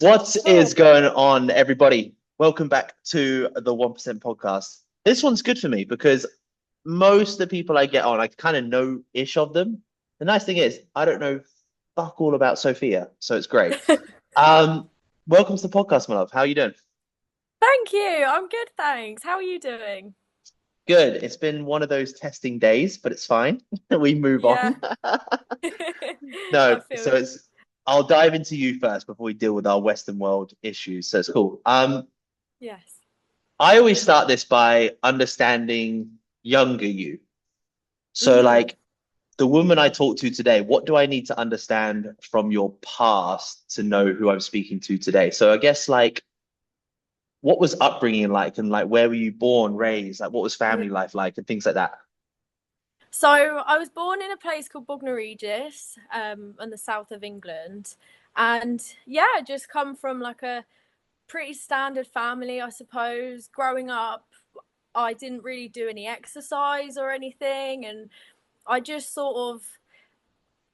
What Oh, is going on, everybody? Welcome back to the 1% podcast. This one's good for me because most of the people I get on, I kind of know ish of them. The nice thing is, I don't know fuck all about Sophia, so it's great. Um, Welcome to the podcast, my love. How are you doing? thank you. I'm good, thanks. How are you doing? Good. It's been one of those testing days, but it's fine. We move Yeah, on. I No, feel so you. it's I'll dive into you first before we deal with our Western world issues. So it's cool. Yes. I always start this by understanding younger you. So, Mm. like the woman I talked to today, what do I need to understand from your past to know who I'm speaking to today? So, I guess like what was upbringing like, and like where were you born, raised? Like, what was Mm. family life like, and things like that. So I was born in a place called Bognor Regis, in the south of England, and yeah, just come from like a pretty standard family, I suppose. Growing up, I didn't really do any exercise or anything, and I just sort of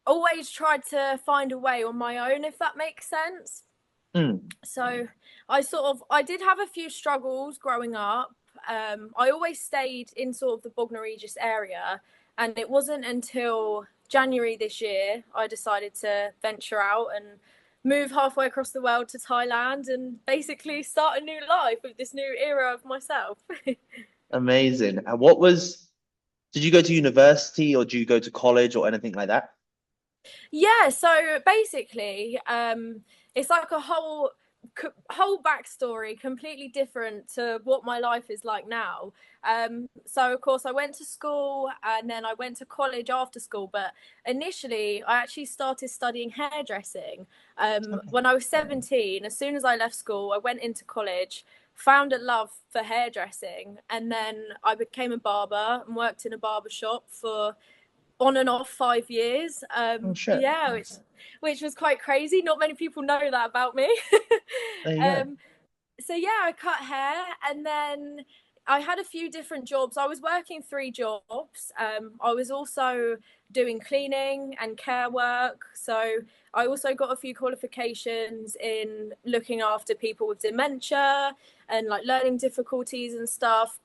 always tried to find a way on my own, if that makes sense. Hmm. So I did have a few struggles growing up. I always stayed in sort of the Bognor Regis area, and it wasn't until January this year I decided to venture out and move halfway across the world to Thailand and basically start a new life with this new era of myself. Amazing. And did you go to university or do you go to college or anything like that? Yeah, so basically, it's like a whole backstory, completely different to what my life is like now. So of course, I went to school and then I went to college after school. But initially, I actually started studying hairdressing. Okay. When I was 17, as soon as I left school, I went into college. Found a love for hairdressing, and then I became a barber and worked in a barber shop for on and off 5 years. Oh shit. Yeah, which was quite crazy. Not many people know that about me. There you go. um, so yeah, I cut hair, and then I had a few different jobs. I was working three jobs. I was also doing cleaning and care work. So I also got a few qualifications in looking after people with dementia and like learning difficulties and stuff.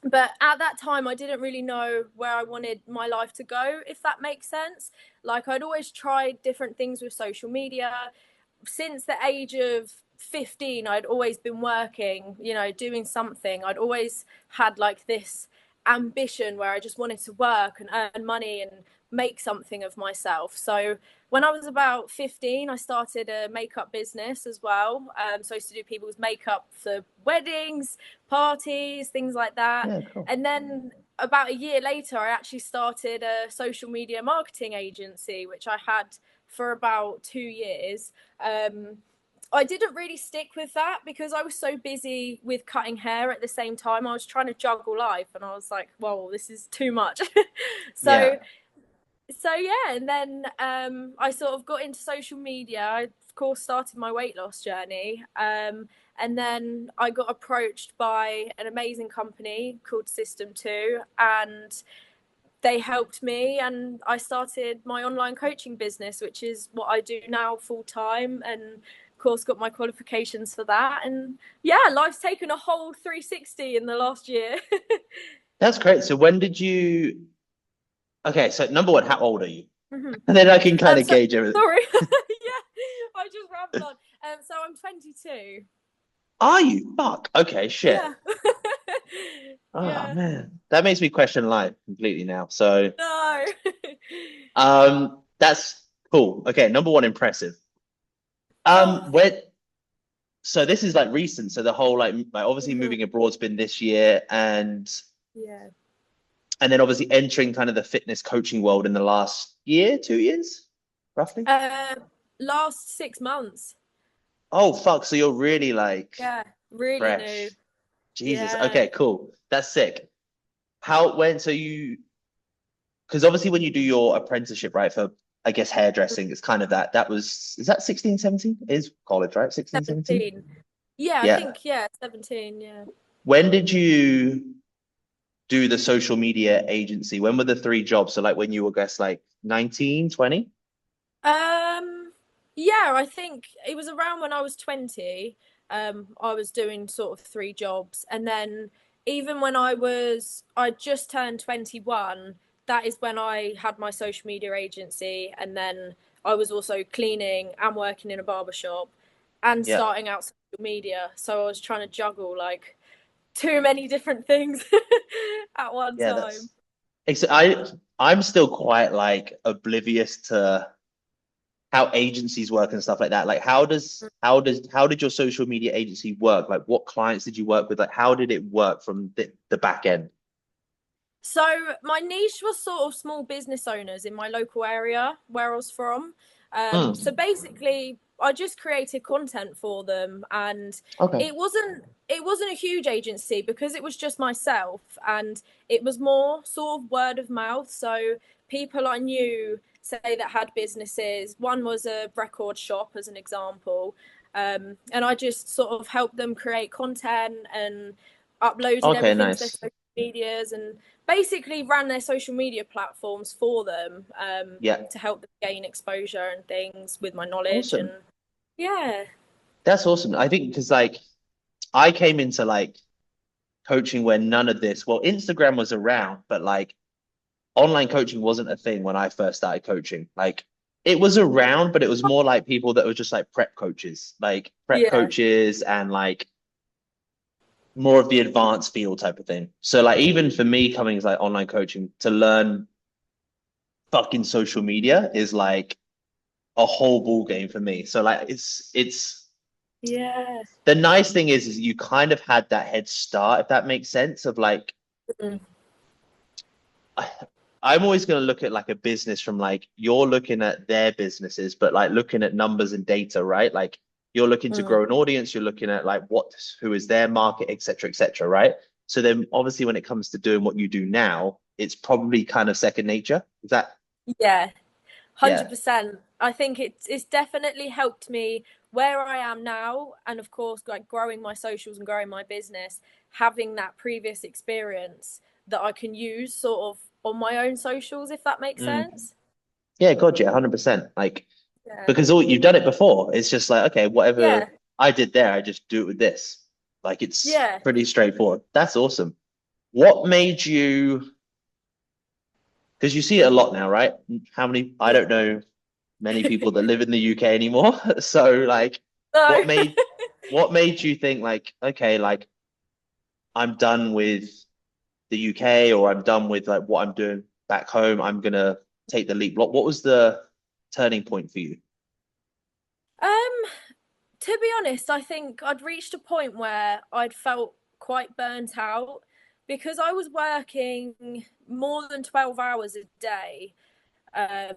But at that time I didn't really know where I wanted my life to go, if that makes sense. Like, I'd always tried different things with social media since the age of 15. I'd always been working, doing something. I'd always had like this ambition where I just wanted to work and earn money and make something of myself. So when I was about 15, I started a makeup business as well. So I used to do people's makeup for weddings, parties, things like that. Yeah, cool. And then about a year later, I actually started a social media marketing agency, which I had for about 2 years. um, I didn't really stick with that because I was so busy with cutting hair at the same time. I was trying to juggle life, and I was like, "Whoa, this is too much." Yeah. so, yeah, and then I sort of got into social media. I, of course, started my weight loss journey, and then I got approached by an amazing company called System Two, and they helped me, and I started my online coaching business, which is what I do now full time, and of course got my qualifications for that. And yeah, life's taken a whole 360 in the last year. That's great. So when did you okay, so number one, how old are you? Mm-hmm. And then I can kind of So gauge everything. sorry. Yeah, I just rambled on. So I'm 22. Are you? Fuck. Okay, shit. Yeah. Oh Yeah. man. That makes me question life completely now. So No. that's cool. Okay, number one, impressive. Oh, Where so this is like recent. So the whole like obviously mhm. moving abroad's been this year Yeah. and then obviously entering kind of the fitness coaching world in the last year, 2 years, roughly. Uh, Last 6 months. Oh fuck. So you're really like Yeah, really new. fresh. Jesus. Yeah. Okay, cool. That's sick. How when so you because obviously when you do your apprenticeship, right, for I guess hairdressing, it's kind of that was is that 16, 17? Is college, right? 16, 17? 17. Yeah, I Yeah. think, yeah, 17, yeah. When did you do the social media agency? When were the three jobs? So like when you were, guess like 19, 20? Um, Yeah, I think it was around when I was 20. I was doing sort of three jobs. And then even when I just turned 21, that is when I had my social media agency. And then I was also cleaning and working in a barber shop and Yeah. starting out social media. So I was trying to juggle like too many different things at one Yeah, time. that's I'm still quite like oblivious to how agencies work and stuff like that. Like how did your social media agency work? Like what clients did you work with? Like how did it work from the back end? So my niche was sort of small business owners in my local area where I was from. So Mm, basically, I just created content for them, and okay. it wasn't a huge agency because it was just myself, and it was more sort of word of mouth. So people I knew say that had businesses. One was a record shop, as an example, and I just sort of helped them create content and uploaded Okay, everything to their nice. social medias and basically ran their social media platforms for them, Yeah. to help them gain exposure and things with my knowledge. And Awesome. yeah. That's awesome. I think because like I came into like coaching where none of this, well, Instagram was around, but like online coaching wasn't a thing when I first started coaching. Like it was around, but it was more like people that were just like prep Yeah. coaches and like more of the advanced field type of thing. So like even for me coming as like online coaching to learn fucking social media is like a whole ball game for me. So like it's Yeah. the nice thing is you kind of had that head start, if that makes sense, of like Mm. I, I'm always going to look at like a business from like you're looking at their businesses, but like looking at numbers and data, right? Like you're looking to Mm. grow an audience, you're looking at like who is their market, et cetera, right? So then obviously when it comes to doing what you do now, it's probably kind of second nature. Is that Yeah. yeah, 100%. I think it's definitely helped me where I am now, and of course, like growing my socials and growing my business, having that previous experience that I can use sort of on my own socials, if that makes mm, sense. yeah, God, yeah, 100%. Like Yeah. because all you've done it before. It's just like, okay, whatever Yeah. I did there, I just do it with this. Like it's Yeah. pretty straightforward. That's awesome. What made you, because you see it a lot now, right? How many, I Yeah. don't know many people that live in the UK anymore. So like No. what made what made you think like, okay, like I'm done with the UK or I'm done with like what I'm doing back home. I'm gonna take the leap. What was the turning point for you? Um, to be honest, I think I'd reached a point where I'd felt quite burnt out because I was working more than 12 hours a day, um,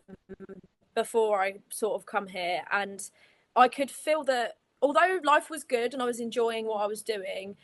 before I sort of come here. And I could feel that although life was good and I was enjoying what I was doing,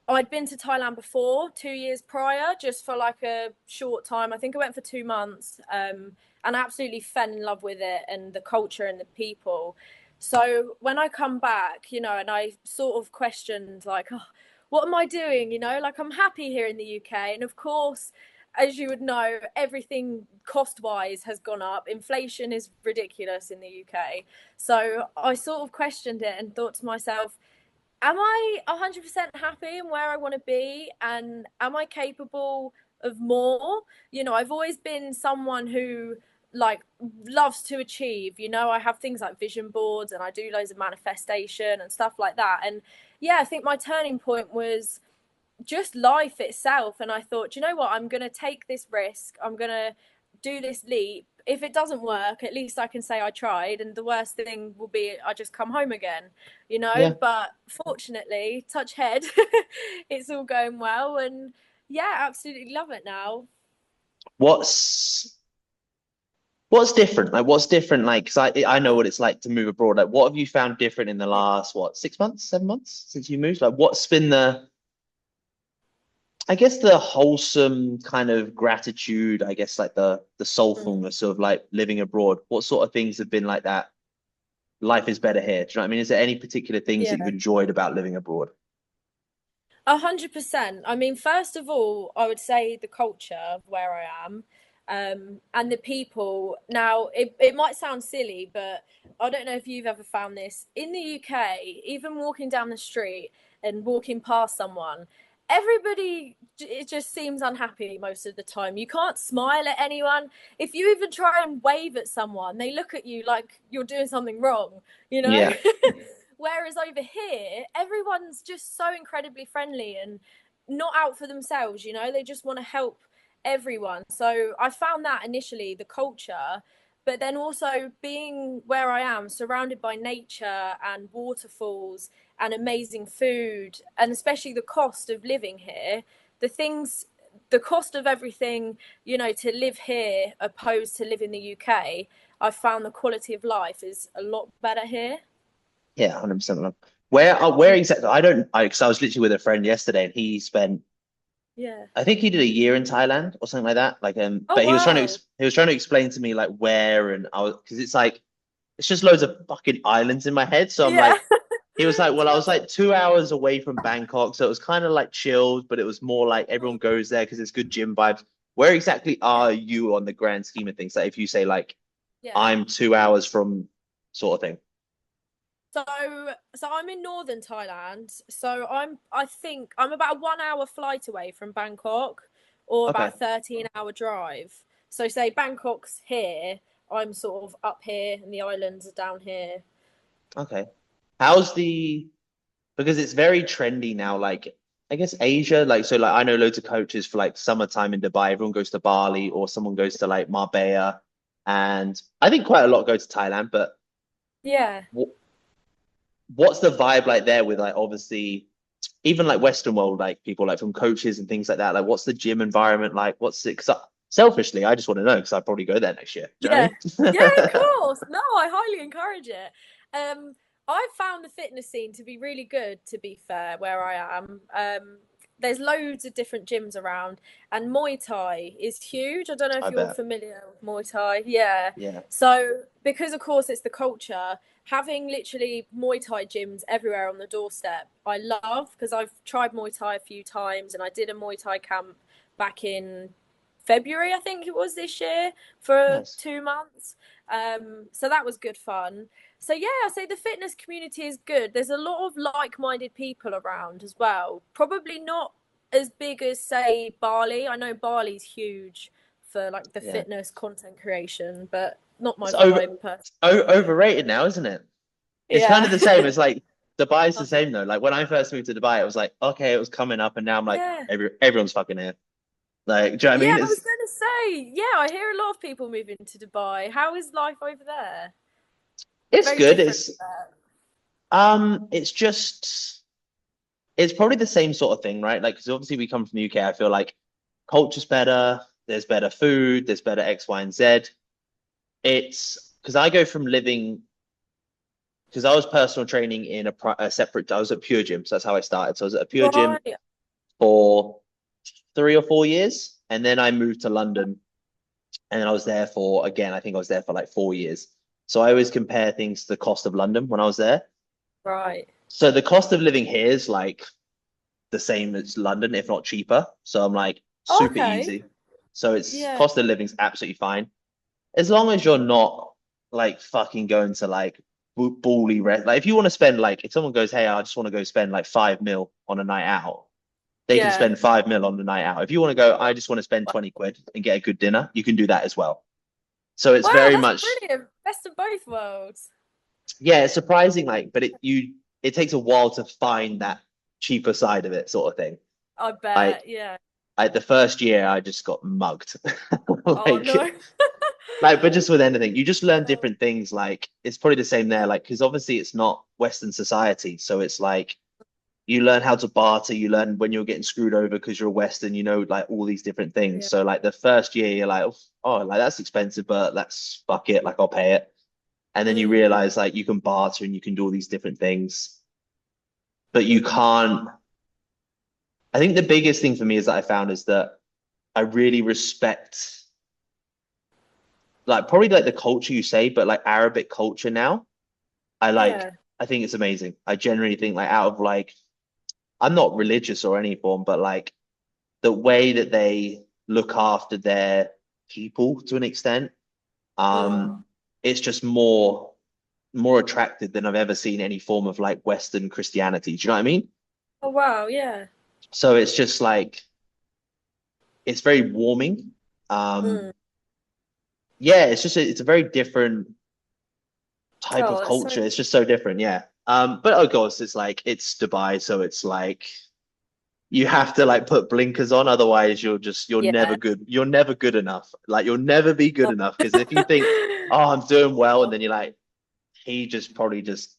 I'd been to Thailand before 2 years prior, just for like a short time. I think I went for 2 months, and I absolutely fell in love with it and the culture and the people. So when I come back, and I sort of questioned, like, oh, what am I doing? Like I'm happy here in the UK. And of course, as you would know, everything cost wise has gone up. Inflation is ridiculous in the UK. So I sort of questioned it and thought to myself, am I 100% happy in where I want to be? And am I capable of more? I've always been someone who like loves to achieve. I have things like vision boards and I do loads of manifestation and stuff like that. And yeah, I think my turning point was just life itself. And I thought, you know what, I'm going to take this risk. I'm going to do this leap. If it doesn't work, at least I can say I tried. And the worst thing will be I just come home again. Yeah. But fortunately, touch head, it's all going well. And yeah, absolutely love it now. What's what's different? Like what's different? Like, because I know what it's like to move abroad. Like, what have you found different in the last what 6 months, 7 months since you moved? Like, what's been the I guess the wholesome kind of gratitude, I guess like the Mm. soulfulness of like living abroad. What sort of things have been like that? Life is better here. Do you know what I mean? Is there any particular things that you've Yeah. enjoyed about living abroad? 100%. I mean, first of all, I would say the culture of where I am. And the people. Now, it might sound silly, but I don't know if you've ever found this in the UK. Even walking down the street and walking past someone, everybody, it just seems unhappy most of the time. You can't smile at anyone. If you even try and wave at someone, they look at you like you're doing something wrong, you know? Yeah. Whereas over here, everyone's just so incredibly friendly and not out for themselves, you know? They just want to help everyone. So I found that initially, the culture, but then also being where I am, surrounded by nature and waterfalls and amazing food, and especially the cost of living here, the things, the cost of everything, you know, to live here opposed to live in the UK, I found the quality of life is a lot better here. Yeah, 100%. Where exactly? Because I was literally with a friend yesterday, and he spent, Yeah. I think he did a year in Thailand or something like that. Like, Oh but wow. he was trying to explain to me like where, and I was, because it's like it's just loads of fucking islands in my head. So I'm Yeah. like, he was like, To well, be I was honest, like 2 hours away from Bangkok, so it was kind of like chilled, but it was more like everyone goes there because it's good gym vibes. Where exactly yeah. are you on the grand scheme of things? Like, if you say like Yeah. I'm 2 hours from sort of thing. So so I'm in northern Thailand. So I think I'm about a 1 hour flight away from Bangkok or about Okay. a 13-hour drive. So say Bangkok's here, I'm sort of up here and the islands are down here. Okay. How's the because it's very trendy now, like I guess Asia, like so like I know loads of coaches for like summertime in Dubai, everyone goes to Bali or someone goes to like Marbella, and I think quite a lot go to Thailand, but Yeah. wh what's the vibe like there with like obviously even like Western world, like people like from coaches and things like that, like what's the gym environment like? What's it? Because selfishly, I just want to know because I'd probably go there next year. Do you know Yeah. what Yeah, I of mean? course. No, I highly encourage it. I've found the fitness scene to be really good, to be fair, where I am. There's loads of different gyms around, and Muay Thai is huge. I don't know if I you're bet. familiar with Muay Thai. Yeah. Yeah. So, because of course it's the culture, having literally Muay Thai gyms everywhere on the doorstep, I love because I've tried Muay Thai a few times and I did a Muay Thai camp back in February, I think it was this year, for Nice. 2 months. So that was good fun. So yeah, I say the fitness community is good. There's a lot of like-minded people around as well. Probably not as big as say Bali. I know Bali's huge for like the Yeah. fitness content creation, but not my It's over vibe personally. overrated now, isn't it? It's kind Yeah. of the same. It's like Dubai's the same though. Like when I first moved to Dubai, it was like, okay, it was coming up, and now I'm like, Yeah. everyone's fucking here. Like, do you know what I Yeah, mean? I was gonna say, yeah, I hear a lot of people moving to Dubai. How is life over there? It's Very good. different. It's just it's probably the same sort of thing, right? Like, because obviously we come from the UK. I feel like culture's better. There's better food. There's better X, Y, and Z. It's because I go from living because I was personal training in a separate. I was at Pure Gym, so that's how I started. So I was at a Pure Gym Right. for 3 or 4 years, and then I moved to London, and then I was there for again. I think I was there for like 4 years. So I always compare things to the cost of London when I was there. Right. So the cost of living here is like the same as London, if not cheaper. So I'm like super Okay. easy. So it's Yeah. cost of living's absolutely fine as long as you're not like fucking going to like bully rest. Like if you want to spend like if someone goes, hey, I just want to go spend like 5 mil on a night out, they can Yeah. spend 5 mil on the night out. If you want to go, I just want to spend 20 quid and get a good dinner, you can do that as well. So it's Wow, very that's much brilliant. Best of both worlds. yeah, it's surprising, like, but it takes a while to find that cheaper side of it, sort of thing. I I bet. Yeah. the first year I just got mugged. Oh like no. but just with anything, you just learn different things. Like it's probably the same there, like because obviously it's not Western society, so it's like you learn how to barter, you learn when you're getting screwed over because you're Western, you know, like all these different things. Yeah. So like the first year you're like, oh, like that's expensive, but that's fuck it, like I'll pay it. And then you Mm. realize like you can barter and you can do all these different things, but you can't. I think the biggest thing for me is that I found is that I really respect like probably like the culture you say, but like Arabic culture now. I like Yeah. I think it's amazing. I generally think like out of like I'm not religious or any form, but like the way that they look after their people to an extent. Mm. It's just more attractive than I've ever seen any form of like Western Christianity. Do you know what I mean? Oh wow, yeah. So it's just like it's very warming. Um, Mm. yeah, it's a very different type Oh, of that's so culture. It's just so different, yeah. But of course, it's like it's Dubai, so it's like you have to like put blinkers on, otherwise you're never yeah. good. You're never good enough. Like you'll never be good enough because if you think, oh, I'm doing well, and then you're like, he just probably just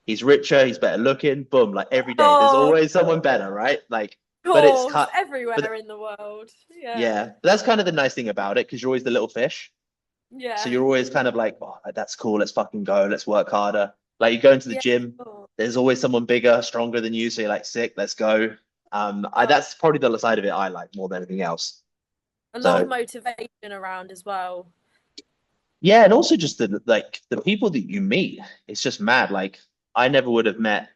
he's richer, he's better looking, boom, like every day. There's Oh, always someone better, right? Like, of but it's course, cut, but everywhere in the world. yeah, Yeah. but that's kind of the nice thing about it because you're always the little fish. So Yeah. you're always kind of like, oh, that's cool. Let's fucking go. Let's work harder. Like you go into the Yeah. gym, Cool. there's always someone bigger, stronger than you. So you're like, sick, let's go. Oh, That's probably the side of it I like more than anything else. a lot of So motivation around as well. yeah, and also just the people that you meet, it's just mad. Like I never would have met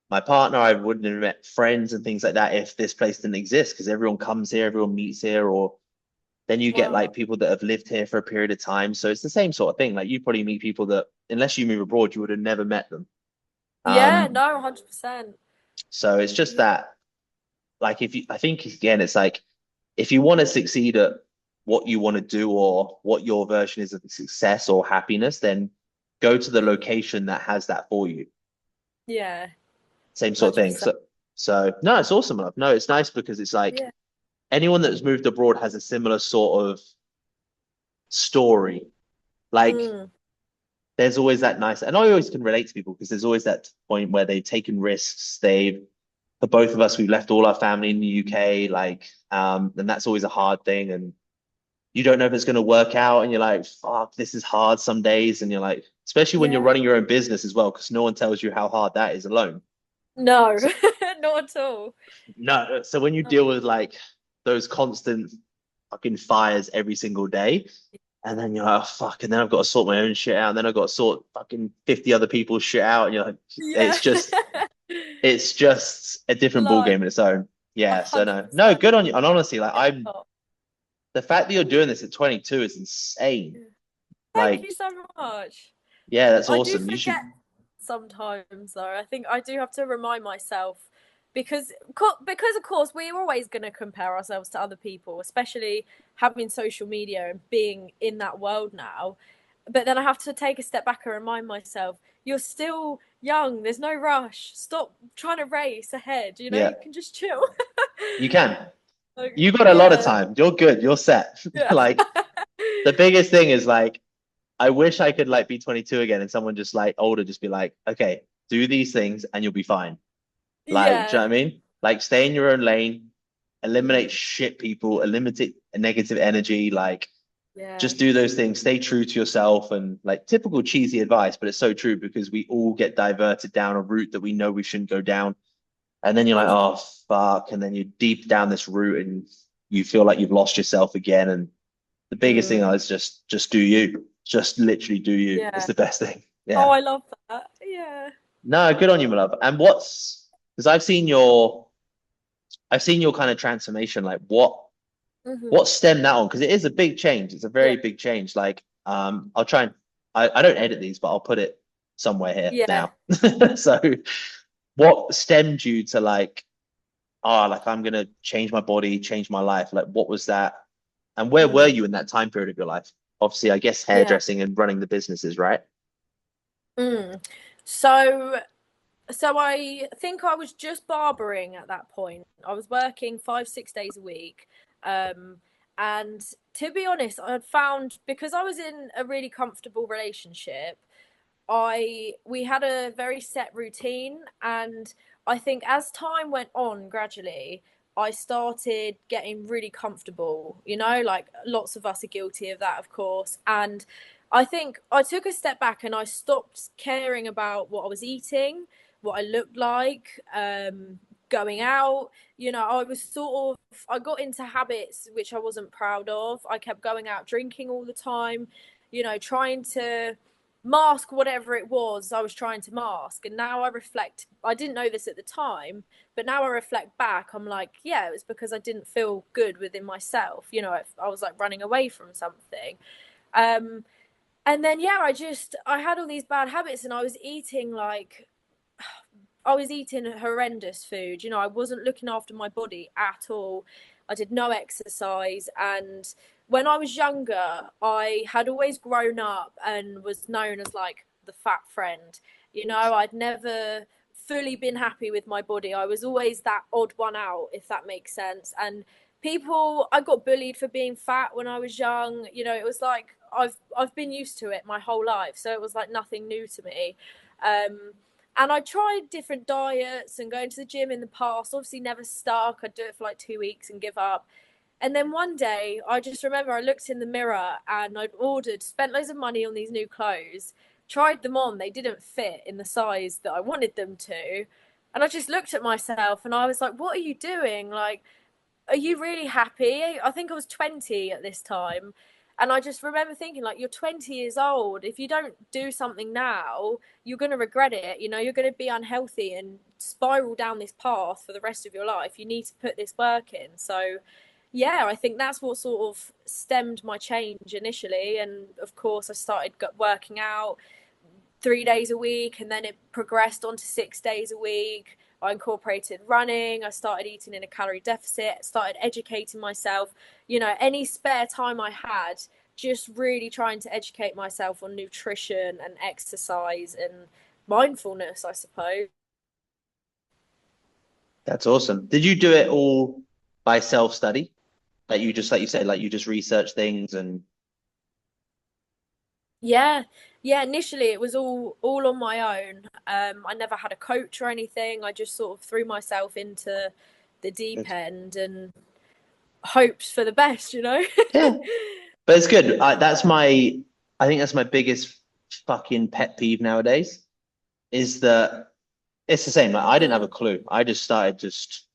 my partner, I wouldn't have met friends and things like that if this place didn't exist because everyone comes here, everyone meets here, or then you get like Wow. people that have lived here for a period of time. So it's the same sort of thing. Like you probably meet people that unless you move abroad, you would have never met them. Yeah, Um, no, 100%. so it's just Yeah. that, like, if you, I think again, it's like if you want to succeed at what you want to do or what your version is of success or happiness, then go to the Mm. location that has that for you. Yeah, Same sort of thing. 100%. So no, it's awesome, love. No, it's nice because it's like Yeah. anyone that's moved abroad has a similar sort of story. Like Mm. there's always that nice, and I always can relate to people because there's always that point where they've taken risks. For both of us, we've left all our family in the UK, like, and that's always a hard thing. And you don't know if it's going to work out, and you're like, fuck, this is hard some days. And you're like, especially when you're Yeah. running your own business as well, because no one tells you how hard that is alone. No, So, not at all. no, so when you No. deal with like those constant fucking fires every single day, and then you're like, oh, fuck, and then I've got to sort my own shit out, and then I've got to sort fucking 50 other people's shit out, and you're like, Yeah. it's just it's just a different ball Life, game in its own. a Yeah, so hundred no, no, percent. good on you. And honestly, like Yeah. I'm the fact that you're doing this at 22 is insane. Thank you Like, so much. yeah, that's I do awesome. You forget should, sometimes though. I think I do have to remind myself because of course we're always going to compare ourselves to other people, especially having social media and being in that world now. But then I have to take a step back and remind myself, you're still young. There's no rush. Stop trying to race ahead. You know, yeah, you can just chill. you can. Like, You got a lot of yeah, time. You're good. You're set. yeah, Like the biggest thing is like, I wish I could like be 22 again and someone just like older just be like, okay, do these things and you'll be fine. Like, do you know yeah, what I mean? Like, stay in your own lane, eliminate mm, shit people, eliminate negative energy. Like, yeah. just do those things. Stay true to yourself. And like, typical cheesy advice, but it's so true because we all get diverted down a route that we know we shouldn't go down. And then you're like, 100. oh, fuck. And then you're deep down this route and you feel like you've lost yourself again. And the biggest thing Mm, is just do you. Just literally do you. It's yeah. the best thing. Oh, Yeah. I love that. Yeah. No, good on you, my love. And because I've seen your kind of transformation. Like what Hmm. stemmed that on? Because it is a big change. It's a Yeah. very big change. Like, I'll try and I don't edit these, but I'll put it somewhere here Yeah. now. So what stemmed you to like, like I'm gonna change my body, change my life? Like, what was that? And where were Mm. you in that time period of your life? Obviously, I guess Yeah. hairdressing and running the businesses, right? Mm. So I think I was just barbering at that point. I was working 5, 6 days a week. Um, and to be honest, I had found because I was in a really comfortable relationship, I we had a very set routine, and I think as time went on gradually I started getting really comfortable, like lots of us are guilty of that, of course. And I think I took a step back and I stopped caring about what I was eating, what I looked like, going out. I was I got into habits which I wasn't proud of. I kept going out drinking all the time, trying to mask whatever it was I was trying to mask. And now I reflect, I didn't know this at the time, but now I reflect back, I'm like, yeah, it was because I didn't feel good within myself. You know, I was like running away from something. Um, and then, yeah, I had all these bad habits, and I was eating horrendous food. You know, I wasn't looking after my body at all. I did no exercise. And when I was younger, I had always grown up and was known as like the fat friend. You know, I'd never fully been happy with my body. I was always that odd one out, if that makes sense. And I got bullied for being fat when I was young. You know, it was like I've been used to it my whole life. So it was like nothing new to me. Um, and I tried different diets and going to the gym in the past, obviously never stuck. I'd do it for like 2 weeks and give up. And then one day, I just remember I looked in the mirror and spent loads of money on these new clothes, tried them on. They didn't fit in the size that I wanted them to. And I just looked at myself and I was like, what are you doing? Like, are you really happy? I think I was 20 at this time. And I just remember thinking, like, you're 20 years old. If you don't do something now, you're going to regret it. You know, you're going to be unhealthy and spiral down this path for the rest of your life. You need to put this work in. So, yeah, I think that's what sort of stemmed my change initially. And of course, I started working out 3 days a week, and then it progressed on to 6 days a week. I incorporated running. I started eating in a calorie deficit, started educating myself. You know, any spare time I had, just really trying to educate myself on nutrition and exercise and mindfulness, I suppose. That's awesome. Did you do it all by self-study? Like you just, like you said, like you just research things and Yeah, yeah. Initially, it was all on my own. I never had a coach or anything. I just sort of threw myself into the deep end and hoped for the best. You know. yeah, but it's good. I think that's my biggest fucking pet peeve nowadays is that it's the same. Like I didn't have a Mm. clue. I just started just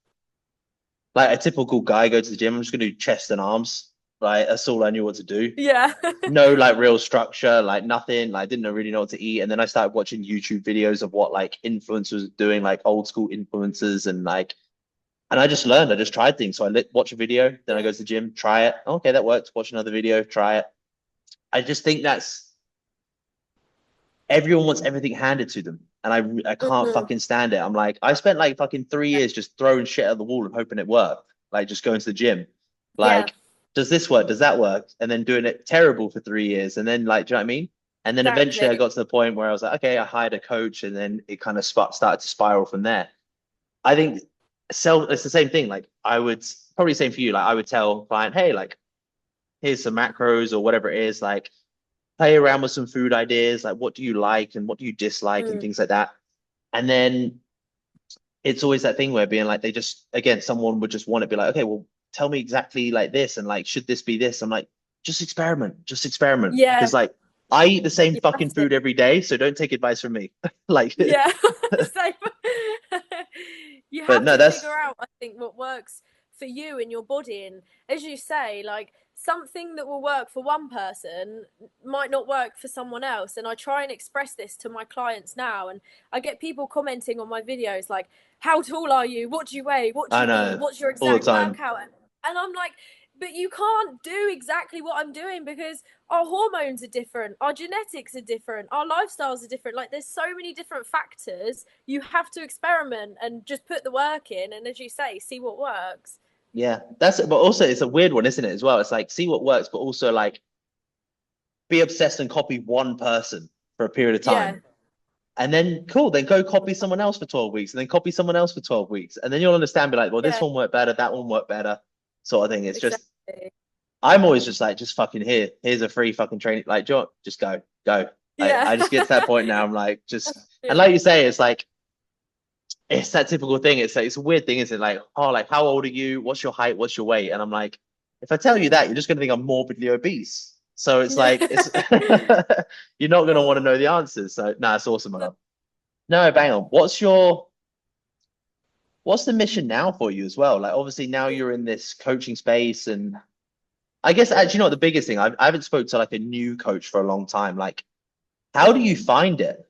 like a typical guy go to the gym. I'm just gonna do chest and arms. Like that's all I knew what to do. Yeah. No like real structure, like nothing. Like didn't really know what to eat. And then I started watching YouTube videos of what like influencers are doing, like old school influencers, and like, and I just learned. I just tried things. So watch a video, then I Yeah. go to the gym, try it. Okay, that worked. Watch another video, try it. I just think that's everyone wants everything handed to them, and I can't Mhm. fucking stand it. I'm like, I spent like fucking 3 years just throwing shit at the wall and hoping it worked. Like just going to the gym, Yeah. like, does this work? Does that work? And then doing it terrible for 3 years, and then like, do you know what I mean? And then eventually I Exactly. got to the point where I was like, okay, I hired a coach, and then it kind of started to spiral from there. I think it's the same thing. Like I would probably same for you. Like I would tell client, hey, like here's some macros or whatever it is. Like play around with some food ideas. Like what do you like and what do you dislike and Mm. things like that. And then it's always that thing where being like they just again someone would just want to be like, okay, well tell me exactly like this and like should this be this? I'm like, just experiment Yeah. because like I eat the same You fucking have to. food every day, so don't take advice from me. Like, Yeah. Same. You but have no, to that's figure out, I think, what works for you and your body. And as you say, like something that will work for one person might not work for someone else. And I try and express this to my clients now. And I get people commenting on my videos like, how tall are you? What do you weigh? What do I you eat? know What's your all the exact time. workout? And I'm like, but you can't do exactly what I'm doing because our hormones are different, our genetics are different, our lifestyles are different. Like there's so many different factors. You have to experiment and just put the work in, and as you say, see what works. Yeah, that's it. But also it's a weird one, isn't it, as well? It's like see what works, but also like be obsessed and copy one person for a period of Yeah, time. And then cool, then go copy someone else for 12 weeks and then copy someone else for 12 weeks. And then you'll understand, be like, well, this yeah, one worked better, that one worked better, sort of thing. It's just exactly. I'm always just like, just fucking here's a free fucking training. Like, John, just go. Yeah. I just get to that point now. I'm like, just and Yeah. like you say, it's like it's that typical thing. It's like it's a weird thing, isn't it? Like, oh, like how old are you? What's your height? What's your weight? And I'm like, if I tell you that, Mm. you're just gonna think I'm morbidly obese. So it's Yeah. like it's you're not gonna want to know the answers. So no, it's awesome, my love. No, bang on. What's the mission now for you as well? Like obviously now you're in this coaching space, and I guess actually, you know what, the biggest thing I haven't spoke to like a new coach for a long time. Like How do you find it?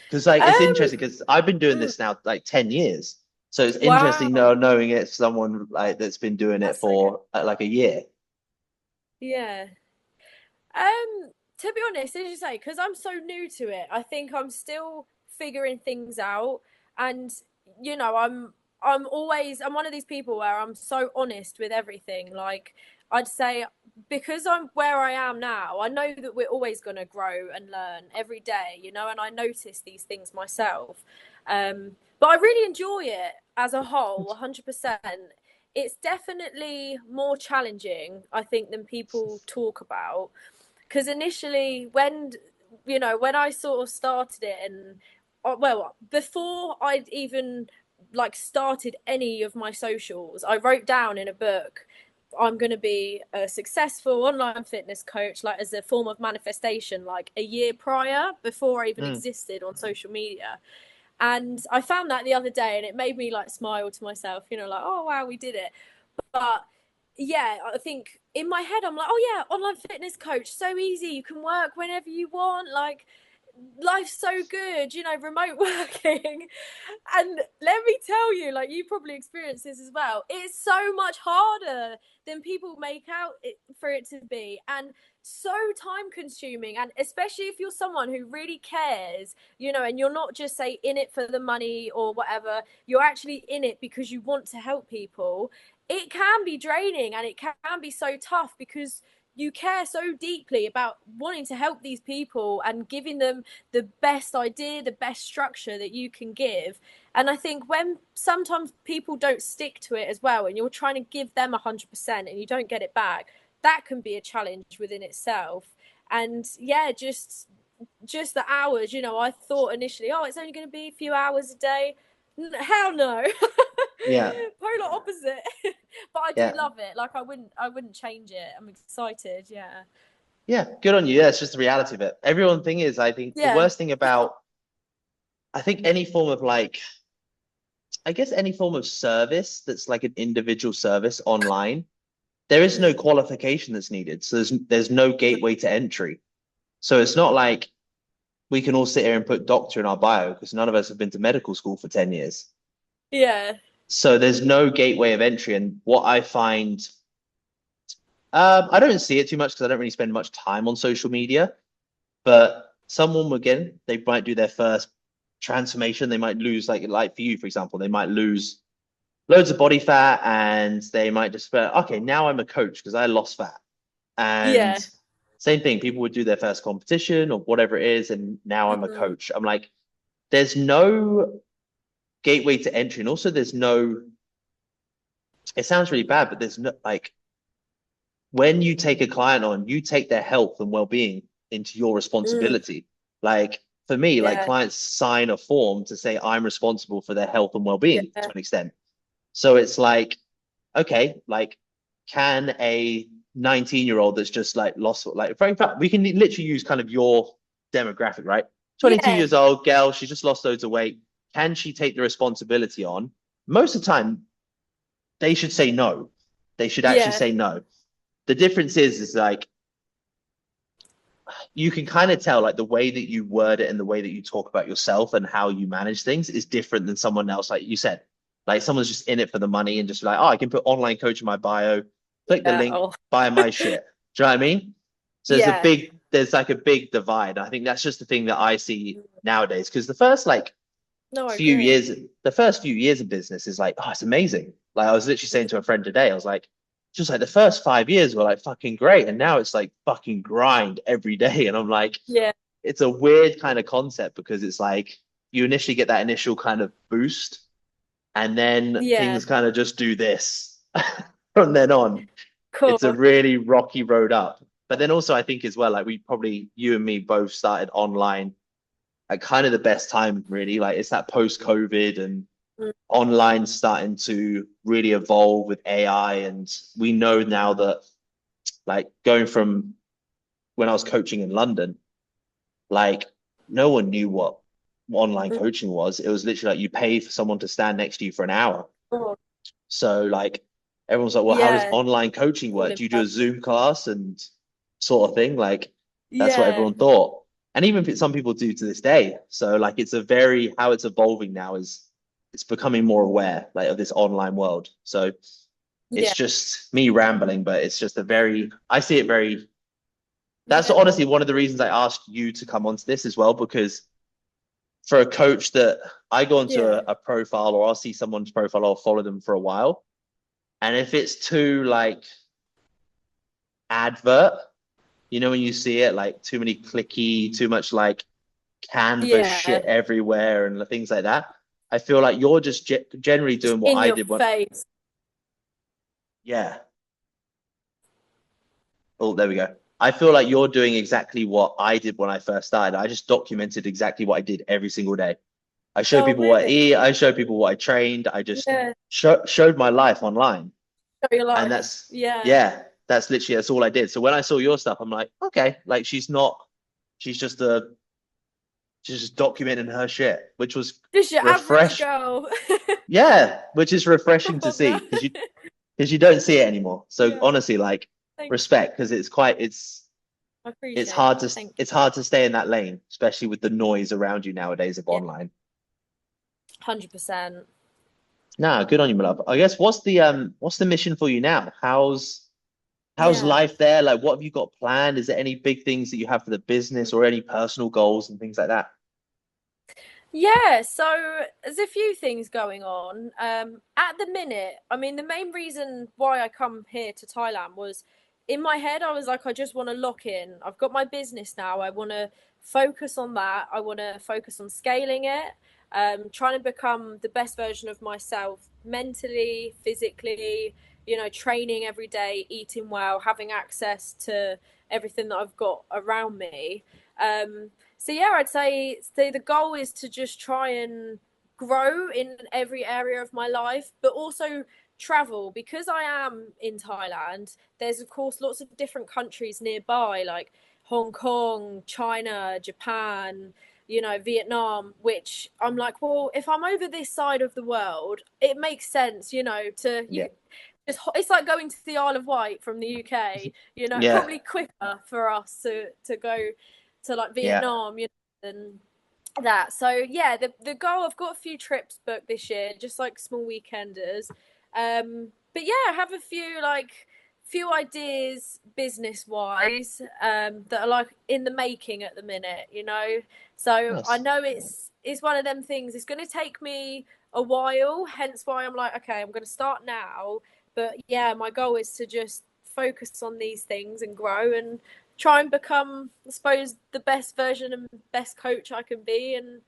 Because like it's Um, interesting because I've been doing mm, this now like 10 years. So it's interesting wow, knowing it's someone like that's been doing it that's so good. for like a year. Yeah. To be honest, as you say, because I'm so new to it, I think I'm still figuring things out. And I'm one of these people where I'm so honest with everything. Like I'd say, because I'm where I am now, I know that we're always going to grow and learn every day, and I notice these things myself. But I really enjoy it as a whole, 100%. It's definitely more challenging, I think, than people talk about, because initially when I sort of started it, and well, before I'd even like started any of my socials, I wrote down in a book, I'm going to be a successful online fitness coach, like as a form of manifestation, like a year prior, before I even Mm. existed on social media. And I found that the other day, and it made me like smile to myself, like, oh wow, we did it. But yeah, I think in my head I'm like, oh yeah, online fitness coach, so easy. You can work whenever you want. Like life's so good, remote working. And let me tell you, like you probably experienced this as well. It's so much harder than people make out for it to be, and so time consuming. And especially if you're someone who really cares, and you're not just say in it for the money or whatever, you're actually in it because you want to help people. It can be draining and it can be so tough because you care so deeply about wanting to help these people and giving them the best idea, the best structure that you can give. And I think when sometimes people don't stick to it as well, and you're trying to give them 100% and you don't get it back, that can be a challenge within itself. And yeah, just the hours, I thought initially, oh, it's only going to be a few hours a day. Hell no. Yeah. Polar opposite. But I do Yeah. love it. Like I wouldn't change it. I'm excited. Yeah. Yeah. Good on you. Yeah, it's just the reality of it. Everyone thing is, I think the Yeah. worst thing about I think any form of like I guess any form of service that's like an individual service online, there is no Mm. qualification that's needed. So there's no gateway to entry. So it's not like we can all sit here and put doctor in our bio because none of us have been to medical school for 10 years. Yeah. So there's no gateway of entry. And what I find, I don't see it too much because I don't really spend much time on social media, but someone, again, they might do their first transformation. They might lose, like for you, for example, they might lose loads of body fat and they might just be, okay, now I'm a coach because I lost fat. And Yeah. same thing, people would do their first competition or whatever it is, and now I'm a Mm-hmm. coach. I'm like, there's no gateway to entry, and also there's no. It sounds really bad, but there's no like when you take a client on, you take their health and well-being into your Mm. responsibility. Like for me, like Yeah. clients sign a form to say I'm responsible for their health and well-being Yeah. to an extent. So it's like, okay, like can a 19-year-old that's just like lost, like in fact, we can literally use kind of your demographic, right? 22 Yeah. years old girl, she just lost loads of weight. Can she take the responsibility on? Most of the time, they should say no. They should actually Yeah. say no. The difference is like you can kind of tell like the way that you word it and the way that you talk about yourself and how you manage things is different than someone else. Like you said, like someone's just in it for the money and just like, oh, I can put online coach in my bio, click the Yeah. link, Oh. buy my shit. Do you know what I mean? So Yeah. there's like a big divide. I think that's just the thing that I see nowadays. Because the first like No, I few agree. years, the first few years of business is like, oh, it's amazing. Like I was literally saying to a friend today, I was like, just like the first 5 years were like fucking great. And now it's like fucking grind every day. And I'm like, Yeah. it's a weird kind of concept because it's like you initially get that initial kind of boost and then Yeah. things kind of just do this from then on. It's a Cool. really rocky road up. But then also I think as well, like we probably you and me both started online at kind of the best time, really. Like it's that post COVID and Mm. online starting to really evolve with AI. And we know now that like going from when I was coaching in London, like no one knew what online Mm. coaching was. It was literally like you pay for someone to stand next to you for an hour. Cool. So like everyone's like, well, how does Yeah. online coaching All work? in Do you do a person. Zoom class and sort of thing? Like that's what Yeah. everyone thought. and even some people do to this day. So like it's a very how it's evolving now is it's becoming more aware like of this online world. So it's Yeah, just me rambling, but it's just a very I see it very. That's yeah, honestly one of the reasons I asked you to come onto this as well, because for a coach that I go onto yeah, a profile or I'll see someone's profile, I'll follow them for a while. And if it's too like advert, you know, when you see it like too many clicky, too much like canvas yeah. shit everywhere and things like that, I feel like you're just generally Just doing what in I your did when, face. yeah. Oh, there we go. I feel like you're doing exactly what I did when I first started. I just documented exactly what I did every single day. I showed Oh, people what I really? eat. I showed people what I trained. I just Yeah. showed my life online. Show your And life. that's, Yeah. yeah, that's all I did. So when I saw your stuff, I'm like, okay, like she's just she's just documenting her shit, which was Just your average refresh. girl. Yeah, which is refreshing to see Proper. because you don't see it anymore. So Yeah. honestly, like Thank you. respect because I it's appreciate hard that. Thank it's hard to stay in that lane, especially with the noise around you nowadays of you. Yeah. online. 100%. Nah, good on you, my love. I guess what's the mission for you now? How's Yeah. life there? Like what have you got planned? Is there any big things that you have for the business or any personal goals and things like that? Yeah, so there's a few things going on. At the minute, I mean, the main reason why I come here to Thailand was in my head, I was like, I just want to lock in. I've got my business now. I want to focus on that. I want to focus on scaling it, trying to become the best version of myself mentally, physically, training every day, eating well, having access to everything that I've got around me. So yeah, I'd say the goal is to just try and grow in every area of my life, but also travel because I am in Thailand. There's of course lots of different countries nearby, like Hong Kong, China, Japan, Vietnam, which I'm like, well, if I'm over this side of the world, it makes sense, to Yeah. it's like going to the Isle of Wight from the UK, Yeah. probably quicker for us to go to like Yeah. Vietnam, and that. So yeah, the goal, I've got a few trips booked this year, just like small weekenders. But yeah, I have a few ideas business wise that are like in the making at the minute. So I Nice. know it's one of them things. It's going to take me a while, hence why I'm like, okay, I'm going to start now. But yeah, my goal is to just focus on these things and grow and try and become, I suppose, the best version and best coach I can be, and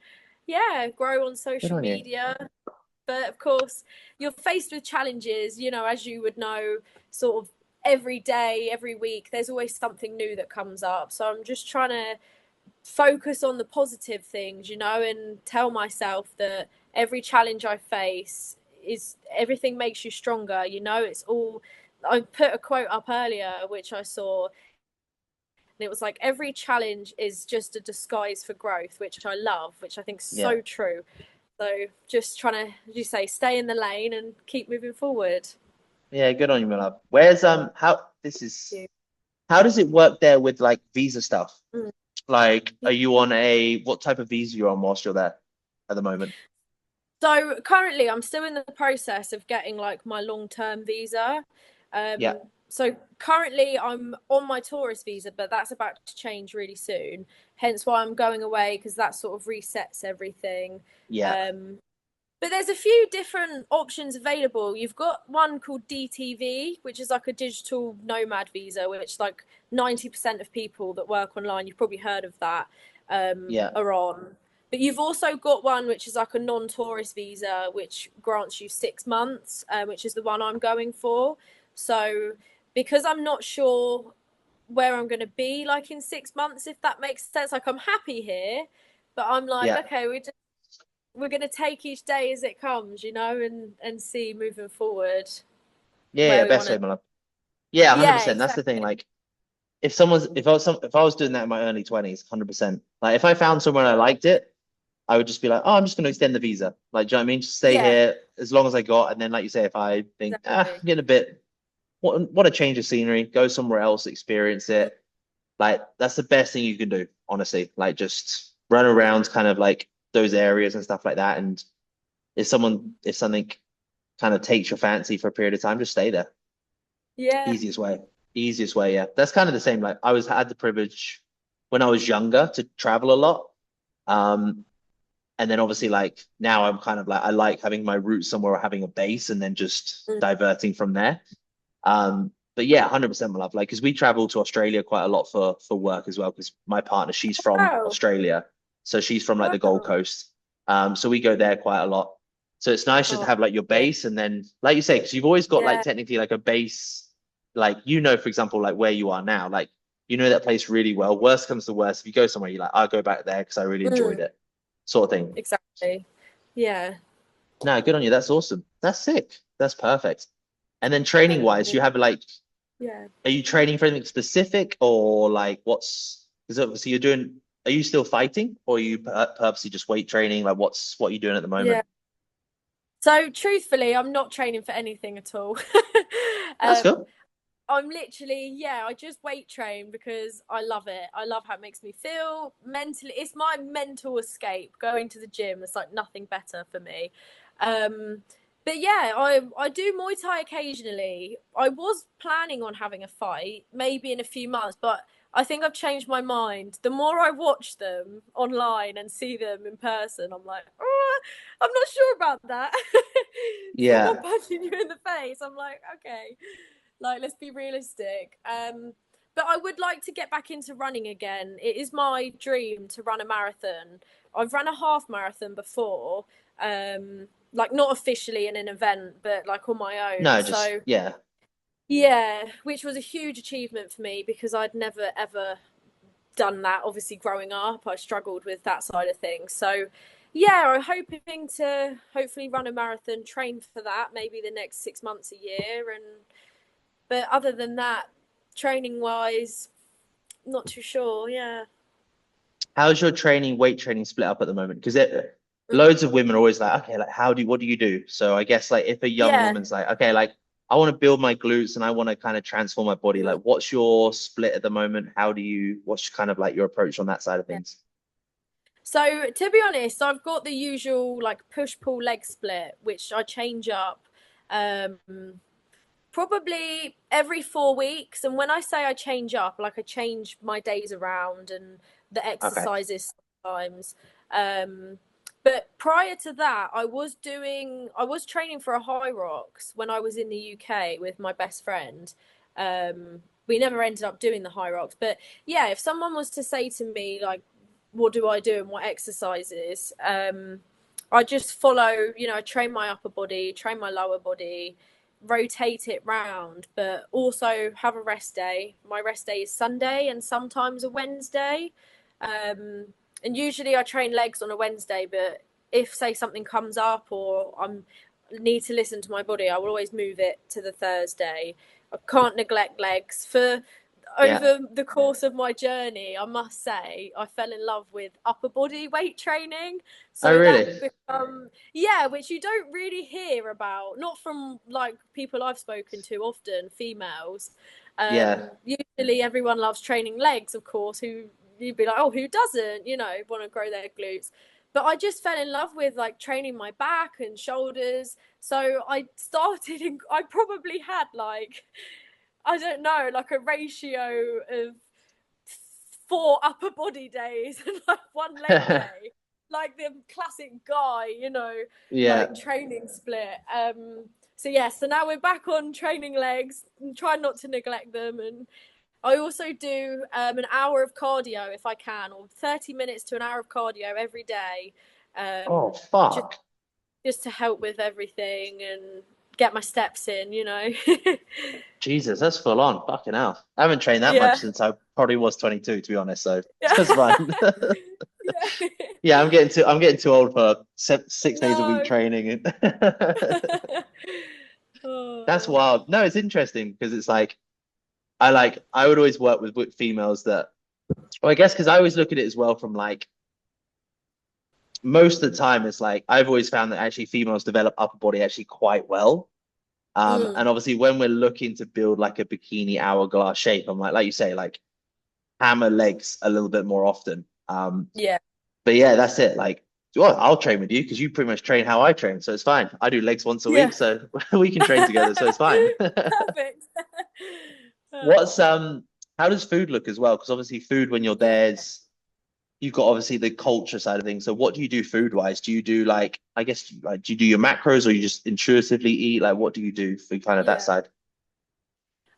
yeah, grow on Good social on you. media. But of course, you're faced with challenges, as you would know, sort of every day, every week, there's always something new that comes up. So I'm just trying to focus on the positive things, and tell myself that every challenge I face is everything makes you stronger, it's all. I put a quote up earlier which I saw, and it was like every challenge is just a disguise for growth, which I love, which I think is Yeah. so true. So just trying to, as you say, stay in the lane and keep moving forward. Yeah, good on you, my love. Where's how does it work there with like visa stuff? Mm. Like, are you on what type of visa you're on whilst you're there at the moment? So currently, I'm still in the process of getting like my long-term visa. Yeah, So currently, I'm on my tourist visa, but that's about to change really soon. Hence why I'm going away, because that sort of resets everything. yeah, Um, But there's a few different options available. You've got one called DTV, which is like a digital nomad visa, which like 90% of people that work online, you've probably heard of that, yeah, are on. But you've also got one which is like a non-tourist visa, which grants you 6 months, which is the one I'm going for. So because I'm not sure where I'm going to be like in 6 months, if that makes sense, like I'm happy here, but I'm like, yeah, okay, we're going to take each day as it comes, and see moving forward yeah, yeah. where we Best want way, to. my love. Yeah, Yeah, 100%. That's the thing. exactly. Like, if I was doing that in my early 20s, 100%. Like, if I found somewhere I liked it, I would just be like, oh, I'm just going to extend the visa. Like, do you know what I mean? Just stay Yeah, here as long as I got, and then, like you say, if I think, exactly. I'm getting a bit, what a change of scenery, go somewhere else, experience it. Like, that's the best thing you can do, honestly. Like just run around kind of like those areas and stuff like that. And if something kind of takes your fancy for a period of time, just stay there. Yeah. Easiest way. Easiest way, yeah. That's kind of the same. Like had the privilege when I was younger to travel a lot. Um, and then obviously like now I'm kind of like I like having my roots somewhere or having a base and then just Mm. diverting from there. But yeah, 100% my love. Like, because we travel to Australia quite a lot for work as well. Because my partner, she's from Wow. Australia, so she's from like the Gold Wow. Coast. So we go there quite a lot. So it's nice just to Oh, have like your lovely. base, and then like you say, because you've always got like Yeah. technically like a base, like for example, like where you are now, like that place really well. Worst comes to worst, if you go somewhere, you're like, I'll go back there because I really enjoyed Mm, it, sort of thing. exactly. Yeah. No, good on you. That's awesome. That's sick. That's perfect. And then training Thank wise, you. you have like Yeah. are you training for anything specific or like what's because obviously are you still fighting or are you purposely just weight training? Like what are you doing at the Yeah. moment? So truthfully, I'm not training for anything at all. That's um, cool. I'm literally, yeah, I just weight train because I love it. I love how it makes me feel mentally. It's my mental escape. Going to the gym, it's like nothing better for me. Um, but yeah, I do Muay Thai occasionally. I was planning on having a fight, maybe in a few months, but I think I've changed my mind. The more I watch them online and see them in person, I'm like, oh, I'm not sure about that. Someone Yeah. punching you in the face. I'm like, okay, like let's be realistic. But I would like to get back into running again. It is my dream to run a marathon. I've run a half marathon before, like not officially in an event, but like on my own. No, just So yeah. yeah, which was a huge achievement for me because I'd never ever done that. Obviously, growing up, I struggled with that side of things. So yeah, I'm hoping to hopefully run a marathon, train for that, maybe the next 6 months, a year, and but other than that, training wise, not too sure. Yeah. How's your weight training split up at the moment? Because loads of women are always like, okay, like what do you do? So I guess like if a young Yeah. woman's like, okay, like I want to build my glutes and I want to kind of transform my body, like what's your split at the moment? What's kind of like your approach on that side of things? So to be honest, I've got the usual like push pull leg split, which I change up probably every 4 weeks. And when I say I change up, like I change my days around and the Okay. exercises sometimes. Um, but prior to that, I was training for a high rocks when I was in the UK with my best friend. We never ended up doing the high rocks, but yeah, if someone was to say to me like, what do I do and what exercises? I just follow, I train my upper body, train my lower body, rotate it round, but also have a rest day. My rest day is Sunday and sometimes a Wednesday. Um, and usually I train legs on a Wednesday, but if say something comes up or I'm need to listen to my body, I will always move it to the Thursday. I can't neglect legs. For Yeah. over the course of my journey, I must say, I fell in love with upper body weight training. Oh, So that really? yeah, which you don't really hear about, not from like people I've spoken to often, females. Yeah. Usually everyone loves training legs, of course, who you'd be like, oh, who doesn't, want to grow their glutes. But I just fell in love with like training my back and shoulders. So I started, I probably had like, I don't know, like a ratio of 4 upper body days and like one leg day, like the classic guy, like Yeah. training split. So yeah, so now we're back on training legs and try not to neglect them. And I also do an hour of cardio if I can, or 30 minutes to an hour of cardio every day, Oh, just fuck. just to help with everything and get my steps in, Jesus, that's full on. Fucking hell. I haven't trained that much Yeah. since I probably was 22, to be honest. So Yeah. that's fine. Yeah. Yeah, I'm getting too old for 6 days a week No. training. That's Oh. wild. No, it's interesting because it's like I would always work with females that, well, I guess because I always look at it as well from like most of the time it's like I've always found that actually females develop upper body actually quite well. Mm. And obviously when we're looking to build like a bikini hourglass shape, I'm like you say, like hammer legs a little bit more often. Yeah. But yeah, that's it. Like, well, I'll train with you because you pretty much train how I train, so it's fine. I do legs once a week, Yeah. so we can train together, so it's fine. Perfect. What's how does food look as well? Because obviously food when you're Yeah. there is you've got obviously the culture side of things. So what do you do food wise? Do you do like I guess like do you do your macros or you just intuitively eat? Like what do you do for kind of that Yeah. side?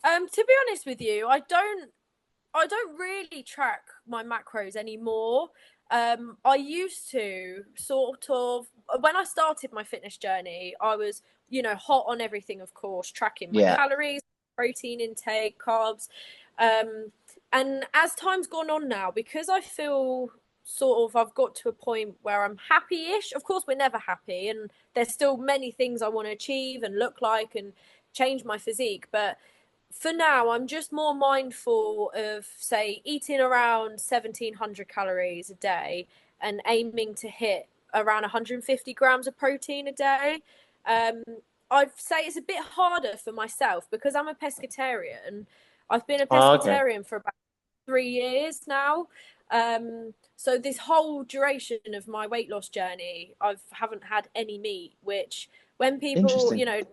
To be honest with you, I don't really track my macros anymore. I used to sort of when I started my fitness journey, I was, hot on everything, of course, tracking my Yeah. calories, protein intake, carbs. Um, and as time's gone on now, because I feel sort of I've got to a point where I'm happy-ish. Of course, we're never happy, and there's still many things I want to achieve and look like and change my physique, but for now, I'm just more mindful of, say, eating around 1,700 calories a day and aiming to hit around 150 grams of protein a day. Um, I'd say it's a bit harder for myself because I'm a pescatarian. I've been a Oh, okay. pescatarian for about 3 years now. So this whole duration of my weight loss journey, I haven't had any meat, which when people, Interesting.